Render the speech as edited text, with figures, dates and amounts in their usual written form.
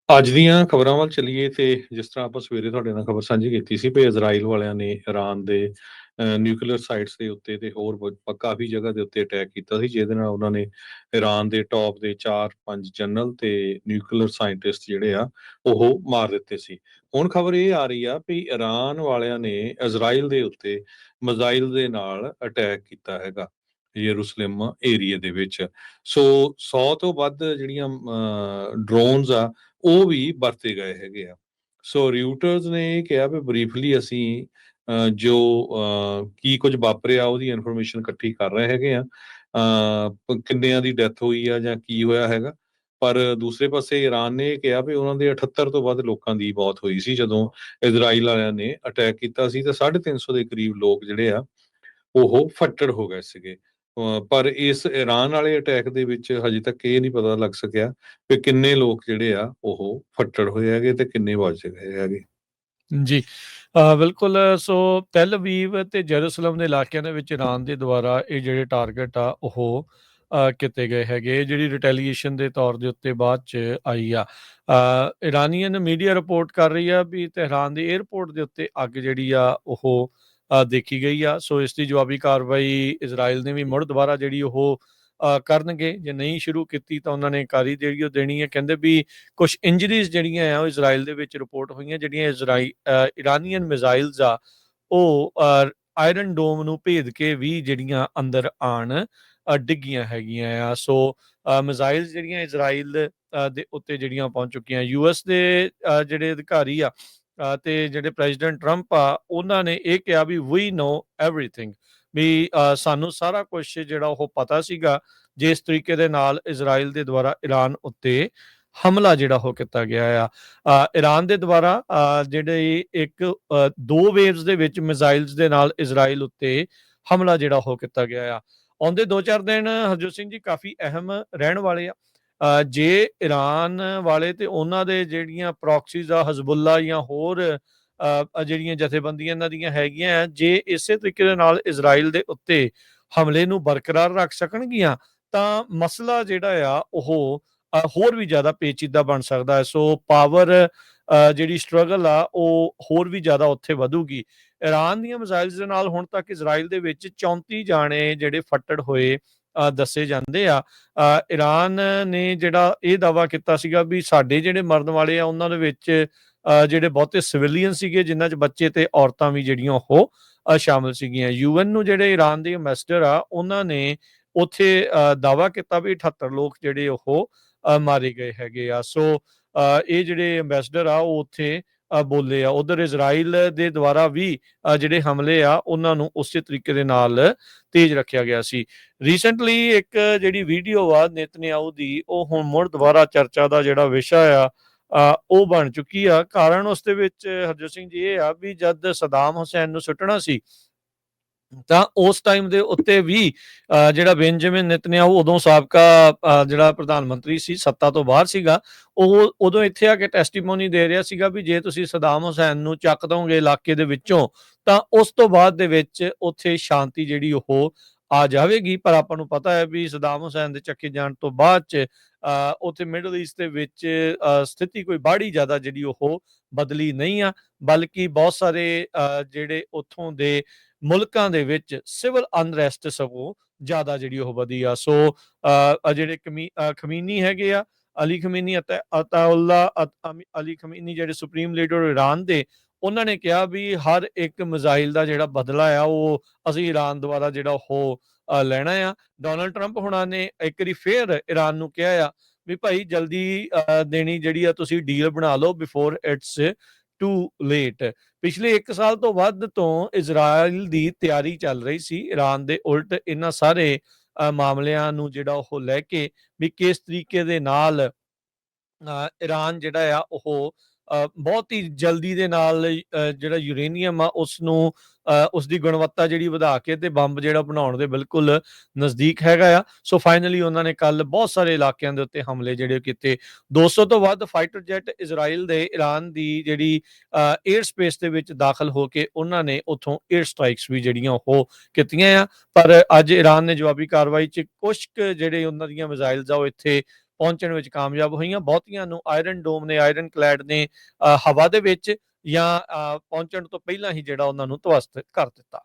ਅੱਜ ਦੀਆਂ ਖਬਰਾਂ ਵੱਲ ਚੱਲੀਏ ਤੇ ਜਿਸ ਤਰ੍ਹਾਂ ਆਪਾਂ ਸਵੇਰੇ ਤੁਹਾਡੇ ਨਾਲ ਖਬਰ ਸਾਂਝੀ ਕੀਤੀ ਸੀ ਵੀ ਇਜ਼ਰਾਈਲ ਵਾਲਿਆਂ ਨੇ ਇਰਾਨ ਦੇ ਨਿਊਕਲੀਅਰ ਸਾਈਟਸ ਦੇ ਉੱਤੇ ਤੇ ਹੋਰ ਕਾਫੀ ਜਗ੍ਹਾ ਦੇ ਉੱਤੇ ਅਟੈਕ ਕੀਤਾ ਸੀ, ਜਿਹਦੇ ਨਾਲ ਉਹਨਾਂ ਨੇ ਇਰਾਨ ਦੇ ਟੌਪ ਦੇ 4-5 ਜਨਰਲ ਤੇ ਨਿਊਕਲੀਅਰ ਸਾਇੰਟਿਸਟ ਜਿਹੜੇ ਆ ਉਹ ਮਾਰ ਦਿੱਤੇ ਸੀ। ਹੁਣ ਖਬਰ ਇਹ ਆ ਰਹੀ ਆ ਵੀ ਇਰਾਨ ਵਾਲਿਆਂ ਨੇ ਇਜ਼ਰਾਈਲ ਦੇ ਉੱਤੇ ਮਿਜ਼ਾਈਲ ਦੇ ਨਾਲ ਅਟੈਕ ਕੀਤਾ ਹੈਗਾ ਯਰੂਸ਼ਲਮ ਏਰੀਆ ਦੇ ਵਿੱਚ। ਸੋ 100 ਤੋਂ ਵੱਧ ਜਿਹੜੀਆਂ ਡਰੋਨਸ ਆ ਉਹ ਵੀ ਵਰਤੇ ਗਏ ਹੈਗੇ ਆ। ਸੋ ਰਿਊਟਰਸ ਨੇ ਇਹ ਕਿਹਾ ਵੀ ਬਰੀਫਲੀ ਅਸੀਂ ਜੋ ਕੀ ਕੁਝ ਵਾਪਰਿਆ ਉਹਦੀ ਇਨਫੋਰਮੇਸ਼ਨ ਇਕੱਠੀ ਕਰ ਰਹੇ ਹੈਗੇ ਆ। ਕਿੰਨਿਆਂ ਦੀ ਡੈਥ ਹੋਈ ਆ ਜਾਂ ਕੀ ਹੋਇਆ ਹੈਗਾ। ਪਰ ਦੂਸਰੇ ਪਾਸੇ ਈਰਾਨ ਨੇ ਇਹ ਕਿਹਾ ਵੀ ਉਹਨਾਂ ਦੇ 78 ਤੋਂ ਵੱਧ ਲੋਕਾਂ ਦੀ ਮੌਤ ਹੋਈ ਸੀ ਜਦੋਂ ਇਜ਼ਰਾਈਲ ਵਾਲਿਆਂ ਨੇ ਅਟੈਕ ਕੀਤਾ ਸੀ, ਤੇ 350 ਦੇ ਕਰੀਬ ਲੋਕ ਜਿਹੜੇ ਆ ਉਹ ਫੱਟੜ ਹੋ ਗਏ ਸੀਗੇ। ਪਰ ਇਸ ਇਰਾਨ ਵਾਲੇ ਅਟੈਕ ਦੇ ਵਿੱਚ ਹਜੇ ਤੱਕ ਇਹ ਨਹੀਂ ਪਤਾ ਲੱਗ ਸਕਿਆ ਵੀ ਕਿੰਨੇ ਲੋਕ ਜਿਹੜੇ ਆ ਉਹ ਫੱਟੜ ਹੋਏ ਹੈਗੇ ਤੇ ਕਿੰਨੇ ਬਚ ਗਏ ਹੈਗੇ। ਜੀ ਬਿਲਕੁਲ। ਸੋ ਤੈਲ ਅਵੀਵ ਤੇ ਜੈਰੂਸਲਮ ਦੇ ਇਲਾਕਿਆਂ ਦੇ ਵਿੱਚ ਇਰਾਨ ਦੇ ਦੁਆਰਾ ਇਹ ਜਿਹੜੇ ਟਾਰਗੇਟ ਆ ਉਹ ਕੀਤੇ ਗਏ ਹੈਗੇ, ਜਿਹੜੀ ਰਿਟੈਲੀਏਸ਼ਨ ਦੇ ਤੌਰ ਦੇ ਉੱਤੇ ਬਾਅਦ 'ਚ ਆਈ ਆ। ਇਰਾਨੀਅਨ ਮੀਡੀਆ ਰਿਪੋਰਟ ਕਰ ਰਹੀ ਆ ਵੀ ਤਹਿਰਾਨ ਦੇ ਏਅਰਪੋਰਟ ਦੇ ਉੱਤੇ ਅੱਗ ਜਿਹੜੀ ਆ ਉਹ ਦੇਖੀ ਗਈ ਆ। ਸੋ ਇਸ ਦੀ ਜਵਾਬੀ ਕਾਰਵਾਈ ਇਜ਼ਰਾਈਲ ਨੇ ਵੀ ਮੁੜ ਦੁਬਾਰਾ ਜਿਹੜੀ ਉਹ ਕਰਨਗੇ। ਜੇ ਨਹੀਂ ਸ਼ੁਰੂ ਕੀਤੀ ਤਾਂ ਉਹਨਾਂ ਨੇ ਕਾਰੀ ਜਿਹੜੀ ਉਹ ਦੇਣੀ ਹੈ। ਕਹਿੰਦੇ ਵੀ ਕੁਝ ਇੰਜਰੀਜ਼ ਜਿਹੜੀਆਂ ਆ ਉਹ ਇਜ਼ਰਾਈਲ ਦੇ ਵਿੱਚ ਰਿਪੋਰਟ ਹੋਈਆਂ, ਜਿਹੜੀਆਂ ਇਰਾਨੀਅਨ ਮਿਜ਼ਾਈਲਸ ਆ ਉਹ ਆਇਰਨ ਡੋਮ ਨੂੰ ਭੇਦ ਕੇ ਵੀ ਜਿਹੜੀਆਂ ਅੰਦਰ ਆਣ ਡਿੱਗੀਆਂ ਹੈਗੀਆਂ ਆ। ਸੋ ਮਿਜ਼ਾਈਲਸ ਜਿਹੜੀਆਂ ਇਜ਼ਰਾਈਲ ਦੇ ਉੱਤੇ ਜਿਹੜੀਆਂ ਪਹੁੰਚ ਚੁੱਕੀਆਂ। ਯੂਐਸ ਦੇ ਜਿਹੜੇ ਅਧਿਕਾਰੀ ਆ ਤੇ ਜਿਹੜੇ ਪ੍ਰੈਜ਼ੀਡੈਂਟ ਟਰੰਪ ਆ ਉਹਨਾਂ ਨੇ ਇਹ ਕਿਹਾ ਵੀ ਵੀ ਨੋ ਐਵਰੀਥਿੰਗ, ਵੀ ਸਾਨੂੰ ਸਾਰਾ ਕੁਝ ਜਿਹੜਾ ਉਹ ਪਤਾ ਸੀਗਾ ਜਿਸ ਤਰੀਕੇ ਦੇ ਨਾਲ ਇਜ਼ਰਾਈਲ ਦੇ ਦੁਆਰਾ ਇਰਾਨ ਉੱਤੇ ਹਮਲਾ ਜਿਹੜਾ ਉਹ ਕੀਤਾ ਗਿਆ ਆ। ਇਰਾਨ ਦੇ ਦੁਆਰਾ ਜਿਹੜੇ ਦੋ ਵੇਵਸ ਦੇ ਵਿੱਚ ਮਿਜ਼ਾਈਲਸ ਦੇ ਨਾਲ ਇਜ਼ਰਾਈਲ ਉੱਤੇ ਹਮਲਾ ਜਿਹੜਾ ਉਹ ਕੀਤਾ ਗਿਆ ਆ। ਆਉਂਦੇ 2-4 ਦਿਨ ਹਰਜੋਤ ਸਿੰਘ ਜੀ ਕਾਫੀ ਅਹਿਮ ਰਹਿਣ ਵਾਲੇ ਆ। ਜੇ ਇਰਾਨ ਵਾਲੇ ਤੇ ਉਹਨਾਂ ਦੇ ਜਿਹੜੀਆਂ ਪ੍ਰੋਕਸੀਜ਼ ਆ ਹਜ਼ਬੁੱਲਾ ਜਾਂ ਹੋਰ ਜਿਹੜੀਆਂ ਜਥੇਬੰਦੀਆਂ ਇਹਨਾਂ ਦੀਆਂ ਹੈਗੀਆਂ, ਜੇ ਇਸੇ ਤਰੀਕੇ ਦੇ ਨਾਲ ਇਜ਼ਰਾਈਲ ਦੇ ਉੱਤੇ ਹਮਲੇ ਨੂੰ ਬਰਕਰਾਰ ਰੱਖ ਸਕਣਗੀਆਂ ਤਾਂ ਮਸਲਾ ਜਿਹੜਾ ਆ ਉਹ ਹੋਰ ਵੀ ਜ਼ਿਆਦਾ ਪੇਚੀਦਾ ਬਣ ਸਕਦਾ ਹੈ। ਸੋ ਪਾਵਰ ਜਿਹੜੀ ਸਟਰਗਲ ਆ ਉਹ ਹੋਰ ਵੀ ਜ਼ਿਆਦਾ ਉੱਥੇ ਵਧੂਗੀ। ਇਰਾਨ ਦੀਆਂ ਮਿਜ਼ਾਈਲਸ ਦੇ ਨਾਲ ਹੁਣ ਤੱਕ ਇਜ਼ਰਾਈਲ ਦੇ ਵਿੱਚ 34 ਜਾਣੇ ਜਿਹੜੇ ਫੱਟੜ ਹੋਏ ਦੱਸੇ ਜਾਂਦੇ ਆ। ਇਰਾਨ ਨੇ ਜਿਹੜਾ ਇਹ ਦਾਅਵਾ ਕੀਤਾ ਸੀਗਾ ਵੀ ਸਾਡੇ ਜਿਹੜੇ ਮਰਨ ਵਾਲੇ ਆ ਉਹਨਾਂ ਦੇ ਵਿੱਚ ਜਿਹੜੇ ਬਹੁਤੇ ਸਿਵਿਲੀਅਨ ਸੀਗੇ, ਜਿਨ੍ਹਾਂ 'ਚ ਬੱਚੇ ਤੇ ਔਰਤਾਂ ਵੀ ਜਿਹੜੀਆਂ ਉਹ ਸ਼ਾਮਲ ਸੀਗੀਆਂ। ਯੂਐਨ ਨੂੰ ਜਿਹੜੇ ਇਰਾਨ ਦੇ ਐਂਬੈਸਡਰ ਆ ਉਹਨਾਂ ਨੇ ਉੱਥੇ ਦਾਅਵਾ ਕੀਤਾ ਵੀ 78 ਲੋਕ ਜਿਹੜੇ ਉਹ ਮਾਰੇ ਗਏ ਹੈਗੇ ਆ। ਸੋ ਇਹ ਜਿਹੜੇ ਐਂਬੈਸਡਰ ਆ ਉਹ ਉੱਥੇ ਬੋਲੇ ਆ। ਉਧਰ ਇਜ਼ਰਾਈਲ ਦੇ ਦੁਆਰਾ ਵੀ ਜਿਹੜੇ ਹਮਲੇ ਆ ਉਹਨਾਂ ਨੂੰ ਉਸੇ ਤਰੀਕੇ ਦੇ ਨਾਲ ਤੇਜ਼ ਰੱਖਿਆ ਗਿਆ ਸੀ। ਰੀਸੈਂਟਲੀ ਇੱਕ ਜਿਹੜੀ ਵੀਡੀਓ ਆ ਨੇਤਨਯਾਹੂ ਦੀ ਉਹ ਹੁਣ ਮੁੜ ਦੁਬਾਰਾ ਚਰਚਾ ਦਾ ਜਿਹੜਾ ਵਿਸ਼ਾ ਆ ਉਹ ਬਣ ਚੁੱਕੀ ਆ। ਕਾਰਨ ਉਸ ਦੇ ਵਿੱਚ ਹਰਜੋਤ ਸਿੰਘ ਜੀ ਇਹ ਆ ਵੀ ਜਦ ਸਦਾਮ ਹੁਸੈਨ ਨੂੰ ਸੁੱਟਣਾ ਸੀ ਤਾਂ ਉਸ ਟਾਈਮ ਦੇ ਉੱਤੇ ਵੀ ਜਿਹੜਾ ਬੈਂਜਾਮਿਨ ਨੇਤਨਯਾਹੂ ਉਦੋਂ ਸਾਬਕਾ ਜਿਹੜਾ ਪ੍ਰਧਾਨ ਮੰਤਰੀ ਸੀ, ਸੱਤਾ ਤੋਂ ਬਾਹਰ ਸੀਗਾ, ਉਹ ਉਦੋਂ ਇੱਥੇ ਆ ਕੇ ਟੈਸਟੀਮੋਨੀ ਦੇ ਰਿਹਾ ਸੀਗਾ ਵੀ ਜੇ ਤੁਸੀਂ ਸਦਾਮ ਹੁਸੈਨ ਨੂੰ ਚੱਕ ਦੋਗੇ ਇਲਾਕੇ ਦੇ ਵਿੱਚੋਂ ਤਾਂ ਉਸ ਤੋਂ ਬਾਅਦ ਦੇ ਵਿੱਚ ਉੱਥੇ ਸ਼ਾਂਤੀ ਜਿਹੜੀ ਉਹ ਆ ਜਾਵੇਗੀ। ਪਰ ਆਪਾਂ ਨੂੰ ਪਤਾ ਹੈ ਵੀ ਸਦਾਮ ਹੁਸੈਨ ਦੇ ਚੱਕੇ ਜਾਣ ਤੋਂ ਬਾਅਦ 'ਚ ਉੱਥੇ ਮਿਡਲ ਈਸਟ ਦੇ ਵਿੱਚ ਸਥਿਤੀ ਕੋਈ ਬਾਹਲੀ ਜ਼ਿਆਦਾ ਜਿਹੜੀ ਉਹ ਬਦਲੀ ਨਹੀਂ ਆ, ਬਲਕਿ ਬਹੁਤ ਸਾਰੇ ਜਿਹੜੇ ਉੱਥੋਂ ਦੇ ਮੁਲਕਾਂ ਦੇ ਵਿੱਚ ਸਿਵਲ ਅਨਰੈਸਟ ਸਗੋਂ ਜ਼ਿਆਦਾ ਜਿਹੜੀ ਉਹ ਵਧੀ ਆ। ਸੋ ਜਿਹੜੇ ਖਮੀਨੀ ਹੈਗੇ ਆ, ਅਲੀ ਖਮੀਨੀ ਅਤੇ ਅਤਾਉੱਲਾ ਅਲੀ ਖਮੀਨੀ ਜਿਹੜੇ ਸੁਪਰੀਮ ਲੀਡਰ ਇਰਾਨ ਦੇ, ਉਹਨਾਂ ਨੇ ਕਿਹਾ ਵੀ ਹਰ ਇੱਕ ਮਿਜ਼ਾਈਲ ਦਾ ਜਿਹੜਾ ਬਦਲਾ ਆ ਉਹ ਅਸੀਂ ਇਰਾਨ ਦੁਆਰਾ ਜਿਹੜਾ ਉਹ ਲੈਣਾ ਆ। ਡੋਨਲਡ ਟਰੰਪ ਹੁਣਾਂ ਨੇ ਇੱਕ ਵਾਰੀ ਫੇਰ ਇਰਾਨ ਨੂੰ ਕਿਹਾ ਆ ਵੀ ਭਾਈ ਜਲਦੀ ਦੇਣੀ ਜਿਹੜੀ ਆ ਤੁਸੀਂ ਡੀਲ ਬਣਾ ਲਓ ਬਿਫੋਰ ਇਟਸ ਟੂ ਲੇਟ। ਪਿਛਲੇ 1 ਸਾਲ ਤੋਂ ਵੱਧ ਤੋਂ ਇਜ਼ਰਾਈਲ ਦੀ ਤਿਆਰੀ ਚੱਲ ਰਹੀ ਸੀ ਇਰਾਨ ਦੇ ਉਲਟ ਇਹਨਾਂ ਸਾਰੇ ਮਾਮਲਿਆਂ ਨੂੰ ਜਿਹੜਾ ਉਹ ਲੈ ਕੇ ਵੀ ਕਿਸ ਤਰੀਕੇ ਦੇ ਨਾਲ ਇਰਾਨ ਜਿਹੜਾ ਆ ਉਹ ਬਹੁਤ ਹੀ ਜਲਦੀ ਦੇ ਨਾਲ ਜਿਹੜਾ ਯੂਰੇਨੀਅਮ ਆ ਉਸਨੂੰ ਉਸਦੀ ਗੁਣਵੱਤਾ ਜਿਹੜੀ ਵਧਾ ਕੇ ਤੇ ਬੰਬ ਜਿਹੜਾ ਬਣਾਉਣ ਦੇ ਬਿਲਕੁਲ ਨਜ਼ਦੀਕ ਹੈਗਾ ਆ। ਸੋ ਫਾਈਨਲੀ ਉਹਨਾਂ ਨੇ ਕੱਲ ਬਹੁਤ ਸਾਰੇ ਇਲਾਕਿਆਂ ਦੇ ਉੱਤੇ ਹਮਲੇ ਜਿਹੜੇ ਕੀਤੇ। 200 ਤੋਂ ਵੱਧ ਫਾਈਟਰ ਜੈਟ ਇਜ਼ਰਾਈਲ ਦੇ ਇਰਾਨ ਦੀ ਜਿਹੜੀ ਏਅਰ ਸਪੇਸ ਦੇ ਵਿੱਚ ਦਾਖਲ ਹੋ ਕੇ ਉਹਨਾਂ ਨੇ ਉੱਥੋਂ ਏਅਰ ਸਟ੍ਰਾਈਕਸ ਵੀ ਜਿਹੜੀਆਂ ਉਹ ਕੀਤੀਆਂ ਆ। ਪਰ ਅੱਜ ਇਰਾਨ ਨੇ ਜਵਾਬੀ ਕਾਰਵਾਈ 'ਚ ਕੁਛ ਕੁ ਜਿਹੜੇ ਉਹਨਾਂ ਦੀਆਂ ਮਿਜ਼ਾਈਲਸ ਆ ਉਹ ਇੱਥੇ ਪਹੁੰਚਣ ਵਿੱਚ ਕਾਮਯਾਬ ਹੋਈਆਂ। ਬਹੁਤੀਆਂ ਨੂੰ ਆਇਰਨ ਡੋਮ ਨੇ, ਆਇਰਨ ਕਲੈਡ ਨੇ ਹਵਾ ਦੇ ਵਿੱਚ ਜਾਂ ਪਹੁੰਚਣ ਤੋਂ ਪਹਿਲਾਂ ਹੀ ਜਿਹੜਾ ਉਹਨਾਂ ਨੂੰ ਧਵਸਤ ਕਰ ਦਿੱਤਾ।